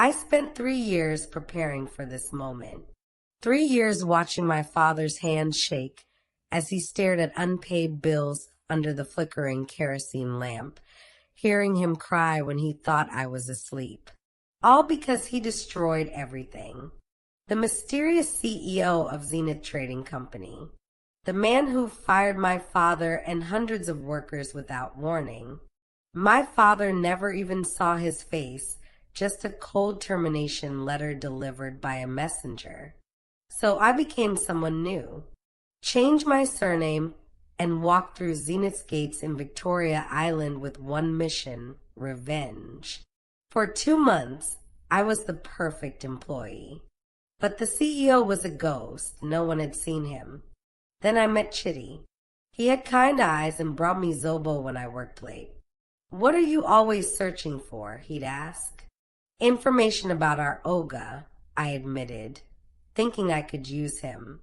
I spent 3 years preparing for this moment. 3 years watching my father's hand shake as he stared at unpaid bills under the flickering kerosene lamp, hearing him cry when he thought I was asleep. All because he destroyed everything. The mysterious CEO of Zenith Trading Company. The man who fired my father and hundreds of workers without warning. My father never even saw his face, just a cold termination letter delivered by a messenger. So I became someone new. Changed my surname and walked through Zenith's gates in Victoria Island with one mission: revenge. For 2 months, I was the perfect employee. But the CEO was a ghost. No one had seen him. Then I met Chidi. He had kind eyes and brought me zobo when I worked late. "What are you always searching for?" he'd ask. "Information about our Oga," I admitted, thinking I could use him.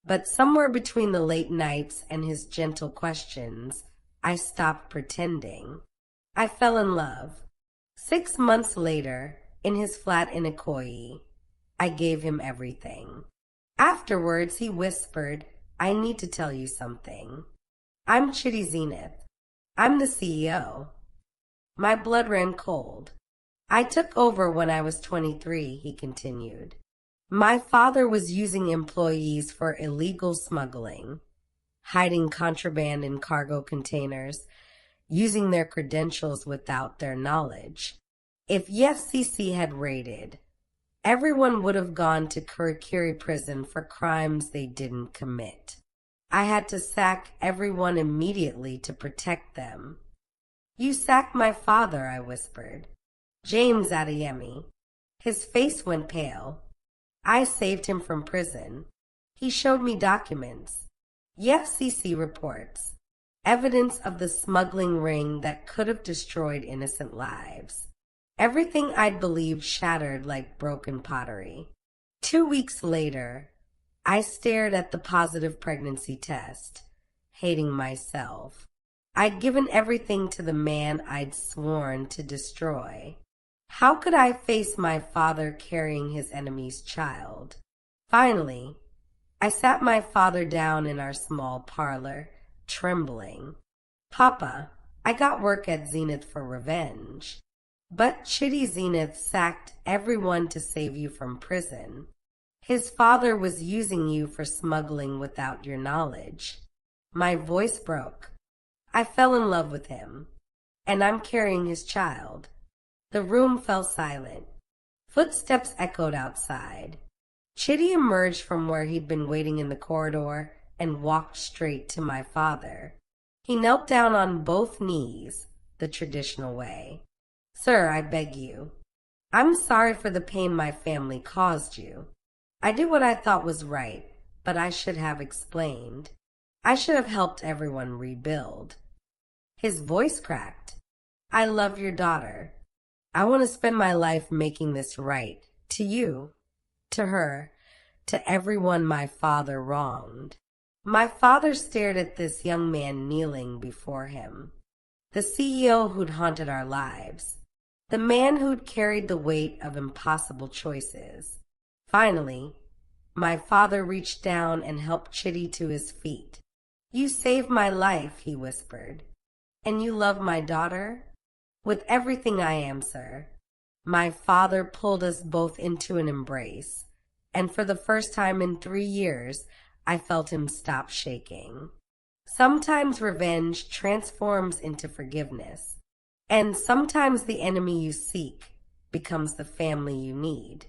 But somewhere between the late nights and his gentle questions, I stopped pretending. I fell in love. 6 months later, in his flat in Ikoyi, I gave him everything. Afterwards, he whispered, "I need to tell you something. I'm Chidi Zenith. I'm the CEO." My blood ran cold. "I took over when I was 23, he continued. "My father was using employees for illegal smuggling, hiding contraband in cargo containers, using their credentials without their knowledge. If FCC had raided, everyone would have gone to Kurikiri prison for crimes they didn't commit. I had to sack everyone immediately to protect them." "You sacked my father," I whispered. "James Adeyemi." His face went pale. "I saved him from prison." He showed me documents. FCC reports. Evidence of the smuggling ring that could have destroyed innocent lives. Everything I'd believed shattered like broken pottery. 2 weeks later, I stared at the positive pregnancy test, hating myself. I'd given everything to the man I'd sworn to destroy. How could I face my father carrying his enemy's child? Finally, I sat my father down in our small parlor, trembling. "Papa, I got work at Zenith for revenge." "But Chidi Zenith sacked everyone to save you from prison. His father was using you for smuggling without your knowledge." My voice broke. I fell in love with him, and I'm carrying his child. The room fell silent. Footsteps echoed outside. Chidi emerged from where he'd been waiting in the corridor and walked straight to my father. He knelt down on both knees, the traditional way. "Sir, I beg you. I'm sorry for the pain my family caused you. I did what I thought was right, but I should have explained. I should have helped everyone rebuild." His voice cracked. "I love your daughter. I want to spend my life making this right. To you, to her, to everyone my father wronged." My father stared at this young man kneeling before him. The CEO who'd haunted our lives. The man who'd carried the weight of impossible choices. Finally, my father reached down and helped Chidi to his feet. "You saved my life," he whispered. "And you love my daughter?" "With everything I am, sir." My father pulled us both into an embrace, and for the first time in 3 years, I felt him stop shaking. Sometimes revenge transforms into forgiveness, and sometimes the enemy you seek becomes the family you need.